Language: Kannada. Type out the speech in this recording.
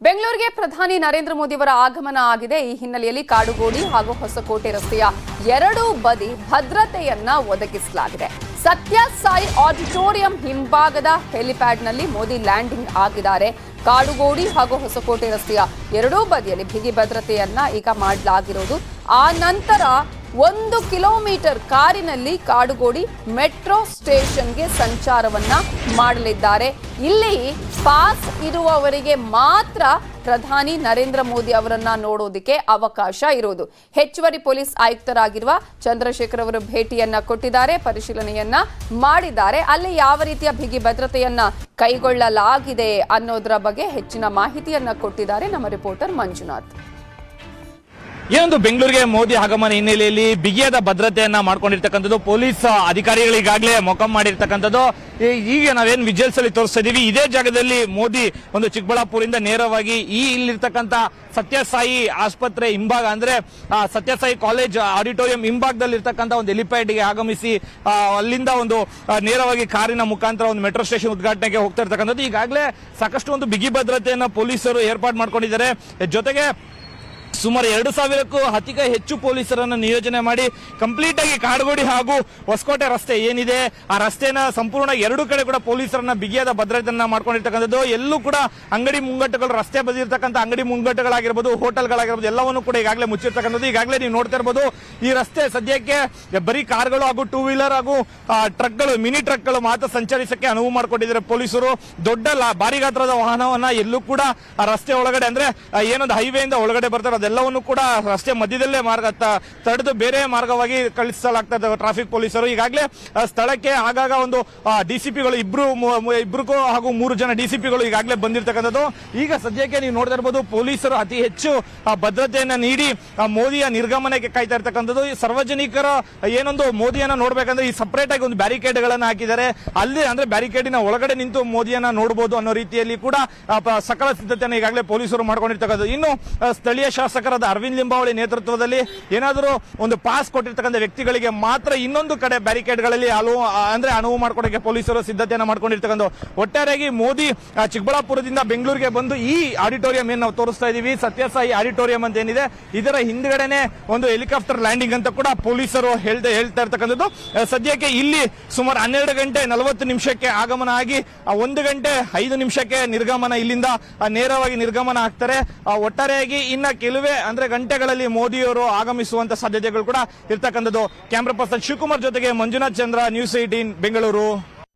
ಬೆಂಗಳೂರಿಗೆ ಪ್ರಧಾನಿ ನರೇಂದ್ರ ಮೋದಿ ಅವರ ಆಗಮನ ಆಗಿದೆ. ಈ ಹಿನ್ನೆಲೆಯಲ್ಲಿ ಕಾಡುಗೋಡಿ ಹಾಗೂ ಹೊಸಕೋಟೆ ರಸ್ತೆಯ ಎರಡೂ ಬದಿ ಭದ್ರತೆಯನ್ನ ಒದಗಿಸಲಾಗಿದೆ. ಸತ್ಯ ಸಾಯಿ ಆಡಿಟೋರಿಯಂ ಹಿಂಭಾಗದ ಹೆಲಿಪ್ಯಾಡ್ನಲ್ಲಿ ಮೋದಿ ಲ್ಯಾಂಡಿಂಗ್ ಆಗಿದ್ದಾರೆ. ಕಾಡುಗೋಡಿ ಹಾಗೂ ಹೊಸಕೋಟೆ ರಸ್ತೆಯ ಎರಡೂ ಬದಿಯಲ್ಲಿ ಬಿಗಿ ಭದ್ರತೆಯನ್ನ ಈಗ ಮಾಡಲಾಗಿರೋದು. ಆ ನಂತರ 1 ಕಿಲೋಮೀಟರ್ ಕಾರಿನಲ್ಲಿ ಕಾಡುಗೋಡಿ ಮೆಟ್ರೋ ಸ್ಟೇಷನ್ಗೆ ಸಂಚಾರವನ್ನ ಮಾಡಲಿದ್ದಾರೆ. ಇಲ್ಲಿ ಪಾಸ್ ಇರುವವರಿಗೆ ಮಾತ್ರ ಪ್ರಧಾನಿ ನರೇಂದ್ರ ಮೋದಿ ಅವರನ್ನ ನೋಡೋದಕ್ಕೆ ಅವಕಾಶ ಇರೋದು. ಹೆಚ್ಚುವರಿ ಪೊಲೀಸ್ ಆಯುಕ್ತರಾಗಿರುವ ಚಂದ್ರಶೇಖರ್ ಅವರು ಭೇಟಿಯನ್ನ ಕೊಟ್ಟಿದ್ದಾರೆ, ಪರಿಶೀಲನೆಯನ್ನ ಮಾಡಿದ್ದಾರೆ. ಅಲ್ಲಿ ಯಾವ ರೀತಿಯ ಬಿಗಿ ಭದ್ರತೆಯನ್ನ ಕೈಗೊಳ್ಳಲಾಗಿದೆ ಅನ್ನೋದರ ಬಗ್ಗೆ ಹೆಚ್ಚಿನ ಮಾಹಿತಿಯನ್ನ ಕೊಟ್ಟಿದ್ದಾರೆ ನಮ್ಮ ರಿಪೋರ್ಟರ್ ಮಂಜುನಾಥ್. ಏನೊಂದು ಬೆಂಗಳೂರಿಗೆ ಮೋದಿ ಆಗಮನ ಹಿನ್ನೆಲೆಯಲ್ಲಿ ಬಿಗಿಯಾದ ಭದ್ರತೆಯನ್ನ ಮಾಡ್ಕೊಂಡಿರ್ತಕ್ಕಂಥದ್ದು, ಪೊಲೀಸ್ ಅಧಿಕಾರಿಗಳಿಗಾಗಲೇ ಮೊಕಮ್ ಮಾಡಿರ್ತಕ್ಕಂಥದ್ದು. ಈಗ ನಾವೇನು ವಿಜುವಲ್ಸ್ ಅಲ್ಲಿ ತೋರಿಸ್ತಾ ಇದೀವಿ, ಇದೇ ಜಾಗದಲ್ಲಿ ಮೋದಿ ಒಂದು ಚಿಕ್ಕಬಳ್ಳಾಪುರದಿಂದ ನೇರವಾಗಿ ಇಲ್ಲಿರ್ತಕ್ಕಂಥ ಸತ್ಯಸಾಯಿ ಆಸ್ಪತ್ರೆ ಹಿಂಭಾಗ ಅಂದ್ರೆ ಸತ್ಯಸಾಯಿ ಕಾಲೇಜ್ ಆಡಿಟೋರಿಯಂ ಹಿಂಭಾಗದಲ್ಲಿ ಇರ್ತಕ್ಕಂಥ ಒಂದು ಹೆಲಿಪ್ಯಾಡ್ಗೆ ಆಗಮಿಸಿ ಅಲ್ಲಿಂದ ಒಂದು ನೇರವಾಗಿ ಕಾರಿನ ಮುಖಾಂತರ ಒಂದು ಮೆಟ್ರೋ ಸ್ಟೇಷನ್ ಉದ್ಘಾಟನೆಗೆ ಹೋಗ್ತಾ ಇರ್ತಕ್ಕಂಥದ್ದು. ಈಗಾಗಲೇ ಸಾಕಷ್ಟು ಒಂದು ಬಿಗಿ ಭದ್ರತೆಯನ್ನ ಪೊಲೀಸರು ಏರ್ಪಾಡು ಮಾಡ್ಕೊಂಡಿದ್ದಾರೆ. ಜೊತೆಗೆ ಸುಮಾರು 2,000ಕ್ಕೂ ಹೆಚ್ಚು ಪೊಲೀಸರನ್ನು ನಿಯೋಜನೆ ಮಾಡಿ ಕಂಪ್ಲೀಟ್ ಆಗಿ ಕಾಡುಗೋಡಿ ಹಾಗೂ ಹೊಸಕೋಟೆ ರಸ್ತೆ ಏನಿದೆ ಆ ರಸ್ತೆನ ಸಂಪೂರ್ಣ ಎರಡು ಕಡೆ ಕೂಡ ಪೊಲೀಸರನ್ನ ಬಿಗಿಯಾದ ಭದ್ರತೆಯನ್ನ ಮಾಡ್ಕೊಂಡಿರ್ತಕ್ಕಂಥದ್ದು. ಎಲ್ಲೂ ಕೂಡ ಅಂಗಡಿ ಮುಂಗಟ್ಟುಗಳು, ರಸ್ತೆ ಬದಿರ್ತಕ್ಕಂಥ ಅಂಗಡಿ ಮುಂಗಟ್ಟುಗಳಾಗಿರ್ಬೋದು, ಹೋಟೆಲ್ಗಳಾಗಿರ್ಬೋದು ಎಲ್ಲವನ್ನು ಕೂಡ ಈಗಾಗಲೇ ಮುಚ್ಚಿರ್ತಕ್ಕಂಥದ್ದು. ಈಗಾಗಲೇ ನೀವು ನೋಡ್ತಾ ಇರಬಹುದು, ಈ ರಸ್ತೆ ಸದ್ಯಕ್ಕೆ ಬರೀ ಕಾರ್ಗಳು ಹಾಗೂ 2 ವೀಲರ್ ಹಾಗೂ ಟ್ರಕ್ಗಳು, ಮಿನಿ ಟ್ರಕ್ಗಳು ಮಾತ್ರ ಸಂಚರಿಸಕ್ಕೆ ಅನುವು ಮಾಡಿಕೊಟ್ಟಿದ್ದಾರೆ ಪೊಲೀಸರು. ದೊಡ್ಡ ಭಾರಿ ಗಾತ್ರದ ವಾಹನವನ್ನ ಎಲ್ಲೂ ಕೂಡ ಆ ರಸ್ತೆ ಒಳಗಡೆ ಅಂದ್ರೆ ಏನೊಂದು ಹೈವೇಯಿಂದ ಒಳಗಡೆ ಬರ್ತಾರೆ ಅದೆಲ್ಲವನ್ನು ಕೂಡ ರಸ್ತೆ ಮಧ್ಯದಲ್ಲೇ ಮಾರ್ಗ ತಡೆದು ಬೇರೆ ಮಾರ್ಗವಾಗಿ ಕಳಿಸಲಾಗ್ತಾ ಇದೆ ಟ್ರಾಫಿಕ್ ಪೊಲೀಸರು. ಈಗಾಗಲೇ ಸ್ಥಳಕ್ಕೆ ಆಗಾಗ ಒಂದು ಡಿಸಿಪಿಗಳು ಇಬ್ಬರಿಗೂ ಹಾಗೂ 3 ಜನ ಡಿಸಿಪಿಗಳು ಈಗಾಗಲೇ ಬಂದಿರತಕ್ಕಂಥದ್ದು. ಈಗ ಸದ್ಯಕ್ಕೆ ನೀವು ನೋಡ್ತಾ ಇರಬಹುದು, ಪೊಲೀಸರು ಅತಿ ಹೆಚ್ಚು ಭದ್ರತೆಯನ್ನ ನೀಡಿ ಮೋದಿಯ ನಿರ್ಗಮನಕ್ಕೆ ಕಾಯ್ತಾ ಇರ್ತಕ್ಕಂಥದ್ದು. ಸಾರ್ವಜನಿಕರ ಏನೊಂದು ಮೋದಿಯನ್ನ ನೋಡ್ಬೇಕಂದ್ರೆ ಈ ಸಪರೇಟ್ ಆಗಿ ಒಂದು ಬ್ಯಾರಿಕೇಡ್ ಗಳನ್ನ ಹಾಕಿದ್ದಾರೆ. ಅಲ್ಲಿ ಅಂದ್ರೆ ಬ್ಯಾರಿಕೇಡಿನ ಒಳಗಡೆ ನಿಂತು ಮೋದಿಯನ್ನ ನೋಡಬಹುದು ಅನ್ನೋ ರೀತಿಯಲ್ಲಿ ಕೂಡ ಸಕಲ ಸಿದ್ಧತೆಯನ್ನು ಈಗಾಗಲೇ ಪೊಲೀಸರು ಮಾಡ್ಕೊಂಡಿರ್ತಕ್ಕಂಥದ್ದು. ಇನ್ನು ಸ್ಥಳೀಯ ಶಾಸಕರಾದ ಅರವಿಂದ್ ಲಿಂಬಾವಳಿ ನೇತೃತ್ವದಲ್ಲಿ ಏನಾದರೂ ಒಂದು ಪಾಸ್ ಕೊಟ್ಟಿರ್ತಕ್ಕಂಥ ವ್ಯಕ್ತಿಗಳಿಗೆ ಮಾತ್ರ ಇನ್ನೊಂದು ಕಡೆ ಬ್ಯಾರಿಕೇಡ್ಗಳಲ್ಲಿ ಅನುವು ಮಾಡ್ಕೊಡಕ್ಕೆ ಪೊಲೀಸರು ಸಿದ್ಧತೆಯನ್ನು ಮಾಡ್ಕೊಂಡಿರ್ತಕ್ಕಂಥ. ಒಟ್ಟಾರೆಯಾಗಿ ಮೋದಿ ಚಿಕ್ಕಬಳ್ಳಾಪುರದಿಂದ ಬೆಂಗಳೂರಿಗೆ ಬಂದು ಈ ಆಡಿಟೋರಿಯಂ ಏನು ನಾವು ತೋರಿಸ್ತಾ ಇದೀವಿ, ಸತ್ಯಸಾಯಿ ಆಡಿಟೋರಿಯಂ ಅಂತ ಏನಿದೆ, ಇದರ ಹಿಂದ್ಗಡೆನೆ ಒಂದು ಹೆಲಿಕಾಪ್ಟರ್ ಲ್ಯಾಂಡಿಂಗ್ ಅಂತ ಕೂಡ ಪೊಲೀಸರು ಹೇಳ್ತಾ ಇರ್ತಕ್ಕಂಥದ್ದು. ಸದ್ಯಕ್ಕೆ ಇಲ್ಲಿ ಸುಮಾರು 12 ಗಂಟೆ 40 ನಿಮಿಷಕ್ಕೆ ಆಗಮನ ಆಗಿ 1 ಗಂಟೆ 5 ನಿಮಿಷಕ್ಕೆ ನಿರ್ಗಮನ, ಇಲ್ಲಿಂದ ನೇರವಾಗಿ ನಿರ್ಗಮನ ಆಗ್ತಾರೆ. ಒಟ್ಟಾರೆಯಾಗಿ ಇನ್ನ ಕೆಲವೇ ಅಂದ್ರೆ ಗಂಟೆಗಳಲ್ಲಿ ಮೋದಿಯವರು ಆಗಮಿಸುವಂತ ಸಾಧ್ಯತೆಗಳು ಕೂಡ ಇರ್ತಕ್ಕಂಥದ್ದು. ಕ್ಯಾಮ್ರಾ ಪರ್ಸನ್ ಶಿವಕುಮಾರ್ ಜೊತೆಗೆ ಮಂಜುನಾಥ್ ಚಂದ್ರ, ನ್ಯೂಸ್ 18 ಬೆಂಗಳೂರು.